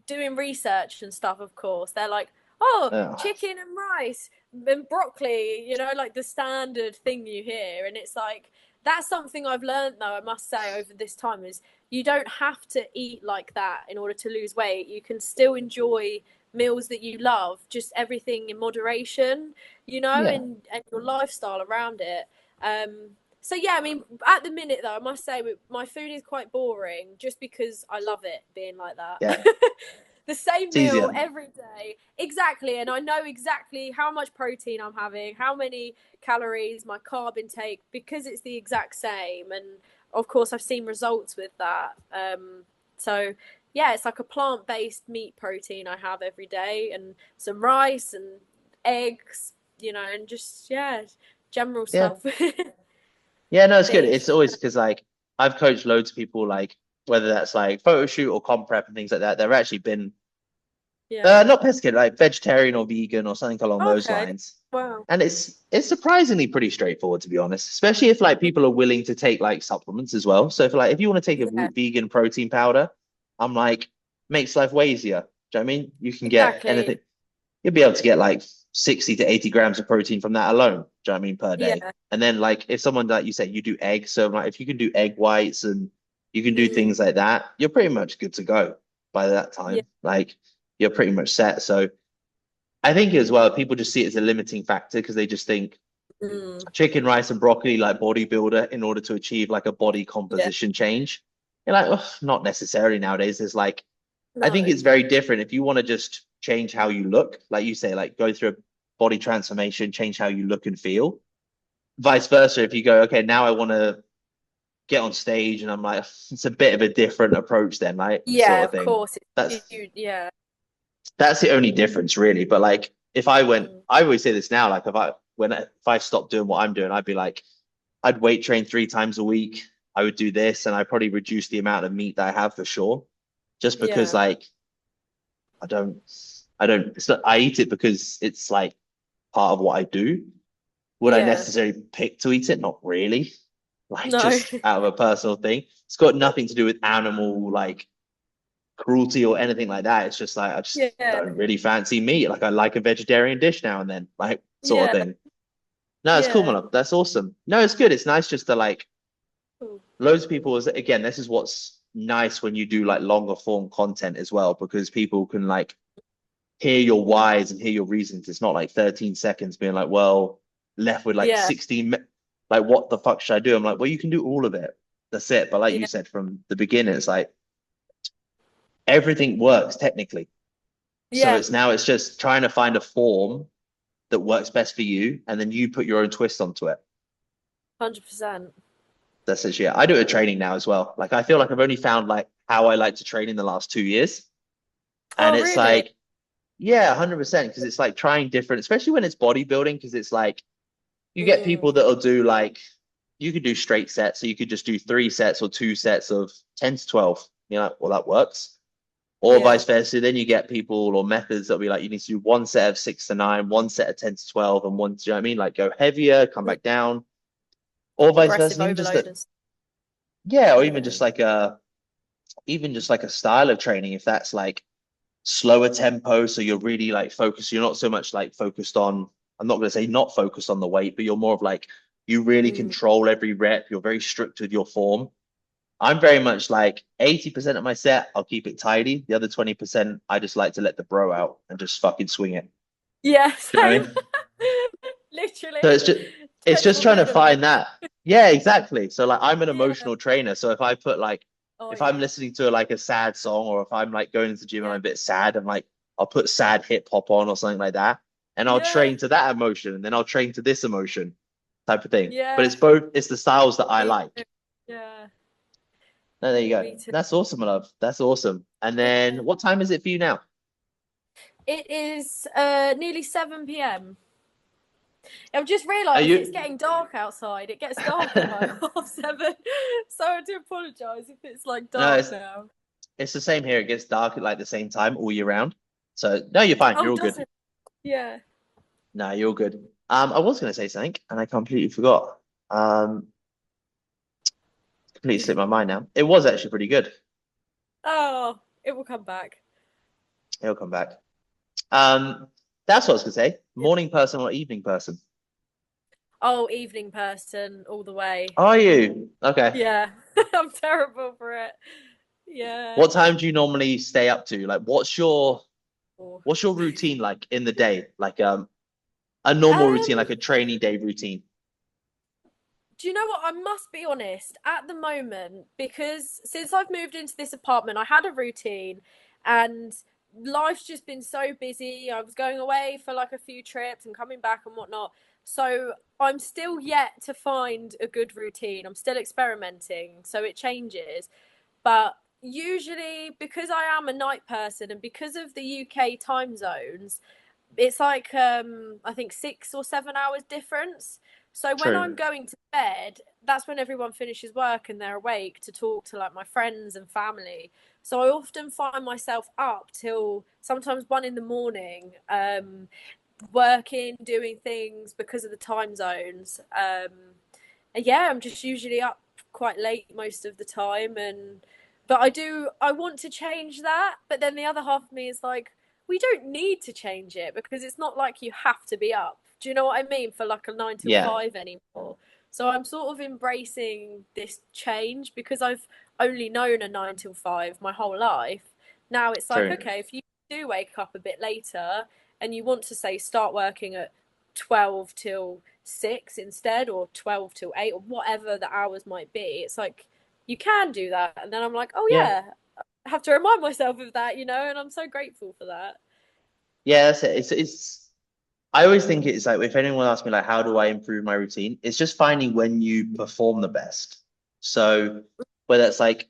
doing research and stuff, of course, they're like, oh, Oh, chicken and rice and broccoli, like the standard thing you hear. And it's like, that's something I've learned though, I must say, over this time is you don't have to eat like that in order to lose weight. You can still enjoy meals that you love, just everything in moderation, yeah. and your lifestyle around it. So yeah, I mean, at the minute though, I must say my food is quite boring just because I love it being like that. Yeah. The same It's meal easier. every day. Exactly. And I know exactly how much protein I'm having, how many calories, my carb intake, because it's the exact same. And of course, I've seen results with that. So, yeah, it's like a plant based meat protein I have every day, and some rice and eggs, and just, yeah, general Yeah. stuff. Yeah, no, it's good. Fish. It's always because like I've coached loads of people like whether that's like photo shoot or comp prep and things like that. They've actually been Yeah. not pescatarian, like vegetarian or vegan or something along those Okay. lines. Wow. And it's surprisingly pretty straightforward to be honest, especially if like people are willing to take like supplements as well. So if you want to take a Yeah, vegan protein powder, I'm like makes life way easier. Do you know what I mean? You can get exactly. anything. You'll be able to get like 60 to 80 grams of protein from that alone. Do you know what I mean per day? Yeah. And then like if someone like you say you do eggs, so like if you can do egg whites and you can do Mm, things like that, you're pretty much good to go by that yeah. time. Like you're pretty much set. So I think as well, people just see it as a limiting factor because they just think Mm, chicken, rice, and broccoli like bodybuilder in order to achieve like a body yeah. composition change. You're like, oh, not necessarily nowadays. There's like, I think No. it's very different if you want to just change how you look, like you say, like go through a body transformation, change how you look and feel. Vice versa, if you go, okay, now I want to get on stage, and I'm like, it's a bit of a different approach then, like Yeah, sort of of thing. course. That's It's huge. Yeah. that's the only difference really. But like if I went, Mm, I always say this now, like if I stopped doing what I'm doing, I'd be like, I'd weight train 3 times a week. I would do this, and I probably reduce the amount of meat that I have for sure. Just because yeah. like I don't, I don't. It's not, I eat it because it's like part of what I do. Would I Yeah. necessarily pick to eat it? Not really. Like No. just out of a personal thing. It's got nothing to do with animal like cruelty or anything like that. It's just like I just Yeah. don't really fancy meat. Like I like a vegetarian dish now and then, like sort of Yeah. thing. No, it's cool, Yeah. man. That's awesome. No, it's good. It's nice just to like Cool. loads of people is again, this is what's nice when you do like longer form content as well, because people can like hear your whys and hear your reasons. It's not like 13 seconds being like, well, left with like Yeah. 16, like what the fuck should I do? I'm like, well, you can do all of it. That's it. But like you Yeah. said from the beginning, it's like everything works technically. So Yeah. it's just trying to find a form that works best for you, and then you put your own twist onto it. 100%. That's it. Yeah. I do it with training now as well. Like I feel like I've only found like how I like to train in the last 2 years. And Oh, it's really? like, yeah, 100%. Because it's like trying different, especially when it's bodybuilding, because it's like you get Mm, people that'll do like you could do straight sets, so you could just do 3 sets or 2 sets of 10 to 12. You're like, well, that works. Or Yeah. vice versa. Then you get people or methods that'll be like, you need to do one set of 6 to 9, one set of 10 to 12, and one, do you know what I mean? Like go heavier, come back down, or vice versa. Progressive And even just overload that, and stuff. yeah, or Yeah. even just like a style of training, if that's like slower tempo, so you're really like focused, you're not so much like focused on, I'm not going to say not focused on the weight, but you're more of like, you really Mm. control every rep, you're very strict with your form. I'm very much like 80% of my set, I'll keep it tidy. The other 20%, I just like to let the bro out and just fucking swing it. Yeah, Do you know what I same. mean? So Literally. it's Depends just what trying to mood I'm in. find that. Yeah, exactly. So like I'm an Yeah. emotional trainer. So if I put like Oh if I'm yeah. listening to like a sad song, or if I'm like going to the gym and Yeah. I'm a bit sad, and like I'll put sad hip hop on or something like that. And I'll Yeah. train to that emotion, and then I'll train to this emotion type of thing. But Yeah. it's the styles that I Me like. too. Yeah. No, there you Me go. too. That's awesome, my love. That's awesome. And then Yeah. what time is it for you now? It is nearly 7 p.m. I've just Are realised it's you getting dark outside. It gets dark at like 7:30. So I do apologise if it's like no, dark now. it's the same here. It gets dark at like the same time all year round. So no, you're fine. Oh, You're all does good. it? Yeah. No, you're all good. I was gonna say something and I completely forgot. Um, completely slipped my mind now. It was actually pretty good. Oh, it will come back. It'll come back. Um, that's what I was gonna say. Yeah. Morning person or evening person? Oh, evening person all the way. Are you? Okay. Yeah. I'm terrible for it. Yeah. What time do you normally stay up to? Like, Oh. what's your routine like in the day? Like, a normal routine, Um, like a training day routine. do you know what? I must be honest. At the moment, because since I've moved into this apartment, I had a routine and life's just been so busy. I was going away for like a few trips and coming back and whatnot. So I'm still yet to find a good routine. I'm still experimenting, so it changes. But usually, because I am a night person and because of the UK time zones, it's like I think 6 or 7 hours difference. So when I'm True. going to bed, that's when everyone finishes work and they're awake to talk to like my friends and family. So I often find myself up till sometimes 1 in the morning, working, doing things because of the time zones. And yeah, I'm just usually up quite late most of the time, and but I want to change that, but then the other half of me is like, we don't need to change it because it's not like you have to be up. Do you know what I mean? For like a nine till Yeah, five anymore. So I'm sort of embracing this change because I've only known a 9 till 5 my whole life. Now it's like, true. okay, if you do wake up a bit later and you want to say start working at 12 till 6 instead, or 12 till 8, or whatever the hours might be, it's like you can do that. And then I'm like, oh Yeah. yeah, I have to remind myself of that, and I'm so grateful for that. Yeah, that's it. I always think it's like if anyone asks me like how do I improve my routine, it's just finding when you perform the best. So whether it's like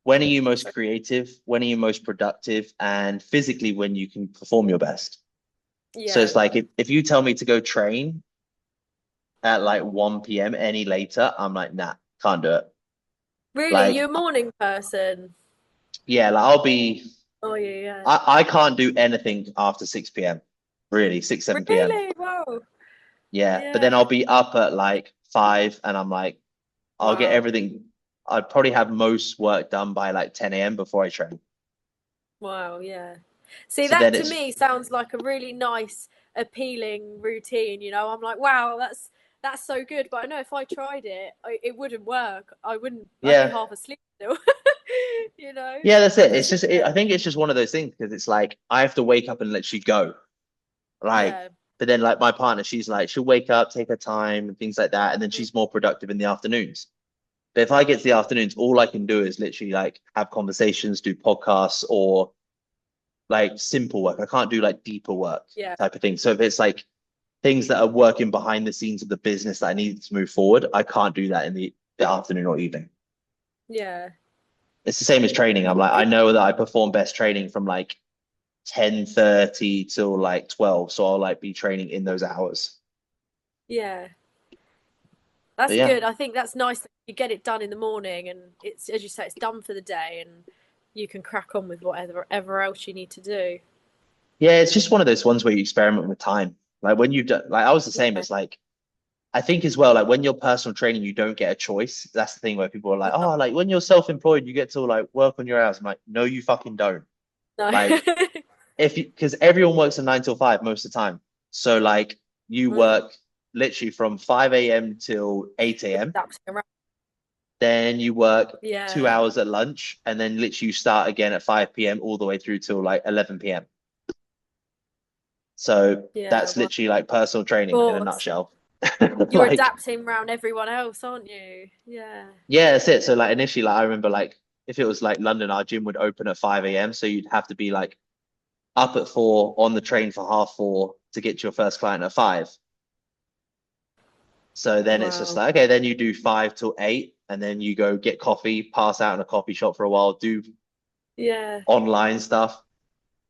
when are you most creative, when are you most productive, and physically when you can perform your best. So Yeah. it's like if you tell me to go train at like 1 p.m. any later, I'm like, nah, can't do it. Really, you Like, a morning person? yeah, like I'll be Oh yeah, yeah. I can't do anything after 6 p.m. Really, 6, 7 p.m. Really? Wow. Yeah. But then Yeah. I'll be up at like 5 and I'm like, I'll get Wow. everything. I'd probably have most work done by like 10 a.m. before I train. Wow, yeah. See, So then that to it's me sounds like a really nice, appealing routine. I'm like, wow, that's so good. But I know if I tried it, it wouldn't work. I wouldn't. I'd be yeah. half asleep still. you know. Yeah, that's it. It's Because just I think it's just one of those things because it's like I have to wake up and literally go. Like, yeah, but then like my partner, she's like, she'll wake up, take her time and things like that, and then she's more productive in the afternoons. But if I get to the afternoons, all I can do is literally like have conversations, do podcasts, or like simple work. I can't do like deeper work yeah, type of thing. So if it's like things that are working behind the scenes of the business that I need to move forward, I can't do that in the afternoon or evening. yeah. It's the same as training. I'm like, I know that I perform best training from like 10:30 till like 12. So I'll like be training in those hours. Yeah. But That's yeah, good. I think that's nice that you get it done in the morning, and it's, as you say, it's done for the day, and you can crack on with whatever else you need to do. Yeah, it's just one of those ones where you experiment with time. Like when you've done, like I was the same. Yeah. It's like I think as well, like when you're personal training, you don't get a choice. That's the thing where people are like, No. oh, like when you're self-employed, you get to like work on your hours. I'm like, no, you fucking don't. No. Like if you, because everyone works a 9 till 5 most of the time. So like you Mm, work literally from 5 a.m. till 8 a.m. adapting around. Then you work two Yeah. hours at lunch, and then literally you start again at 5 p.m. all the way through till like 11 p.m. So Yeah. that's Well, of literally like personal training in a course. nutshell. You're Like, adapting around everyone else, aren't you? Yeah. yeah, that's it. So like initially, like I remember like if it was like London, our gym would open at 5 a.m. So you'd have to be like up at 4 on the train for half 4 to get to your first client at 5. So then it's just Wow. like, okay, then you do 5 till 8, and then you go get coffee, pass out in a coffee shop for a while, do Yeah. online stuff.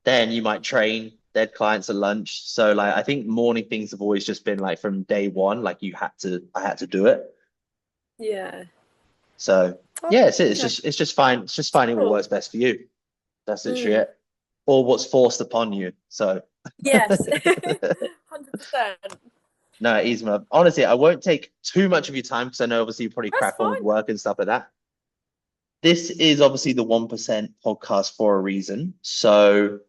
Then you might train dead clients at lunch. So like I think morning things have always just been like from day one, like I had to do it. Yeah. So Oh, yeah, it's it. interesting. It's just fine. It's just finding what Cool. works best for you. That's literally Mm. it. Or what's forced upon you. So Yes. 100%. no, easy enough. Honestly, I won't take too much of your time because I know obviously you probably That's crack on with fine. work and stuff like that. This is obviously the 1% podcast for a reason. So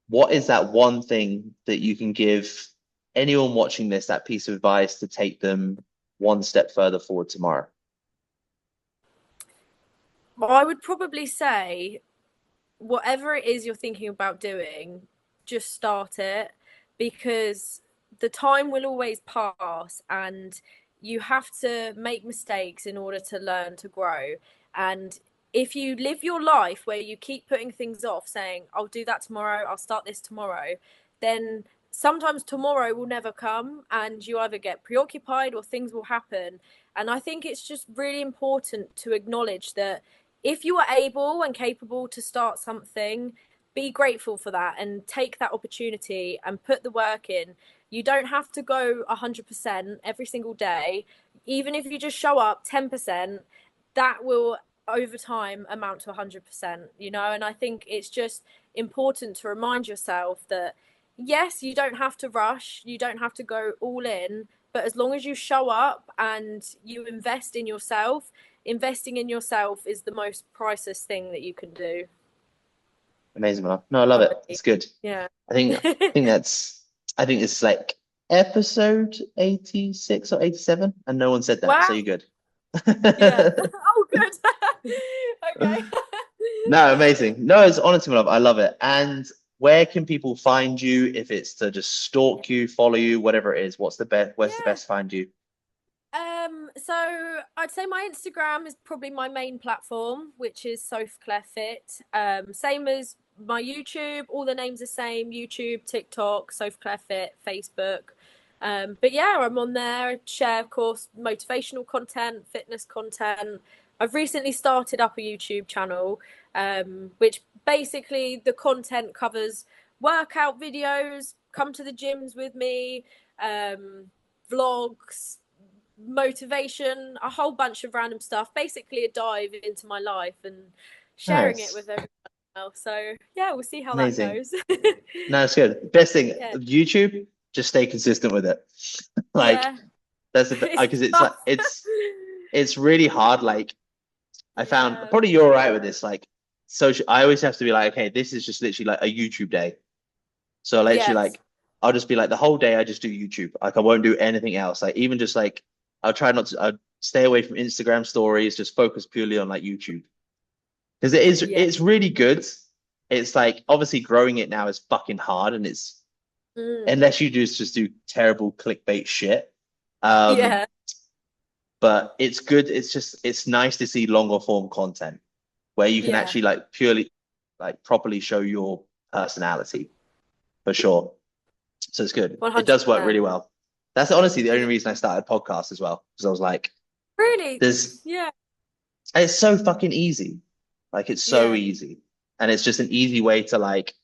what is that one thing that you can give anyone watching this, that piece of advice to take them one step further forward tomorrow? Well, I would probably say whatever it is you're thinking about doing, just start it because the time will always pass and you have to make mistakes in order to learn to grow. And if you live your life where you keep putting things off, saying, I'll do that tomorrow, I'll start this tomorrow, then sometimes tomorrow will never come and you either get preoccupied or things will happen. And I think it's just really important to acknowledge that if you are able and capable to start something, be grateful for that and take that opportunity and put the work in. You don't have to go 100% every single day. Even if you just show up 10%, that will over time amount to 100%, And I think it's just important to remind yourself that yes, you don't have to rush, you don't have to go all in, but as long as you show up and you invest in yourself, investing in yourself is the most priceless thing that you can do. Amazing, man. No, I love I it. believe. It's good. Yeah. I think it's like episode 86 or 87, and no one said that, so Wow. you're good. Yeah. Oh, good. Okay. No, amazing. No, it's honestly, my love. I love it. And where can people find you if it's to just stalk you, follow you, whatever it is? What's the best? Where's the Yeah. best find you? So I'd say my Instagram is probably my main platform, which is Sophia Fit. Same as my YouTube, all the names are same: YouTube, TikTok, Sophia Fit, Facebook. But yeah, I'm on there. Share, of course, motivational content, fitness content. I've recently started up a YouTube channel, which basically the content covers workout videos. Come to the gyms with me, vlogs, motivation, a whole bunch of random stuff. Basically, a dive into my life and sharing it Nice. with everyone else. So yeah, we'll see how that Amazing. goes. No, it's good. Best thing, Yeah, YouTube, just stay consistent with it. Like yeah, that's the it's because it's like tough. it's really hard. Like I found Yeah, probably you're all right with this. Like social, I always have to be like, okay, this is just literally like a YouTube day. So literally yes, like I'll just be like the whole day I just do YouTube. Like I won't do anything else. Like even just like I'll try not to I'll stay away from Instagram stories, just focus purely on like YouTube. Because yeah, it's really good. It's like obviously growing it now is fucking hard and it's mm, unless you just do terrible clickbait shit. Um, yeah, but it's good. It's just it's nice to see longer form content where you can yeah, actually like purely like properly show your personality for sure. So it's good. one It hundred does work really percent. well. That's honestly the only Yeah, reason I started podcasts as well. Because I was like, really, there's yeah, it's so fucking easy. Like it's so yeah, easy. And it's just an easy way to like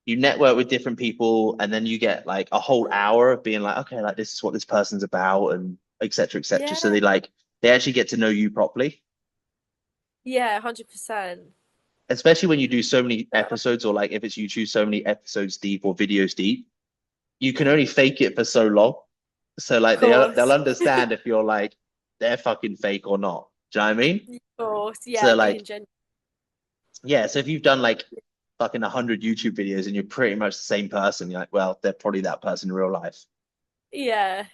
you network with different people and then you get like a whole hour of being like, okay, like this is what this person's about and et cetera, et cetera. So yeah, they like they actually get to know you properly. yeah, 100%. especially when you do so many episodes, or like if it's YouTube, so many episodes deep or videos deep, you can only fake it for so long. So Of like they'll course. understand if you're like they're fucking fake or not. Do you know what I mean? Of course. Yeah, So being like genuine. yeah, so if you've done like fucking 100 YouTube videos and you're pretty much the same person, you're like, well, they're probably that person in real life. Yeah,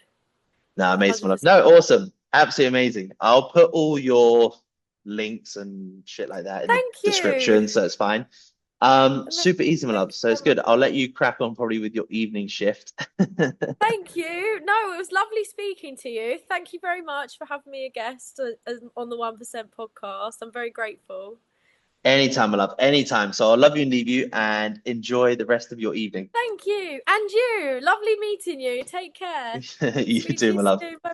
No, amazing, my love. 100%. No, awesome. Absolutely amazing. I'll put all your links and shit like that in the Thank you. description, so it's fine. Amazing. Super easy, my Thank love. you So so it's good. much. I'll let you crack on probably with your evening shift. Thank you. No, it was lovely speaking to you. Thank you very much for having me a guest on the 1% podcast. I'm very grateful. Anytime, my love. Anytime. So I'll love you and leave you and enjoy the rest of your evening. Thank you. And you. Lovely meeting you. Take care. You Speak to too, you my love. soon. Bye.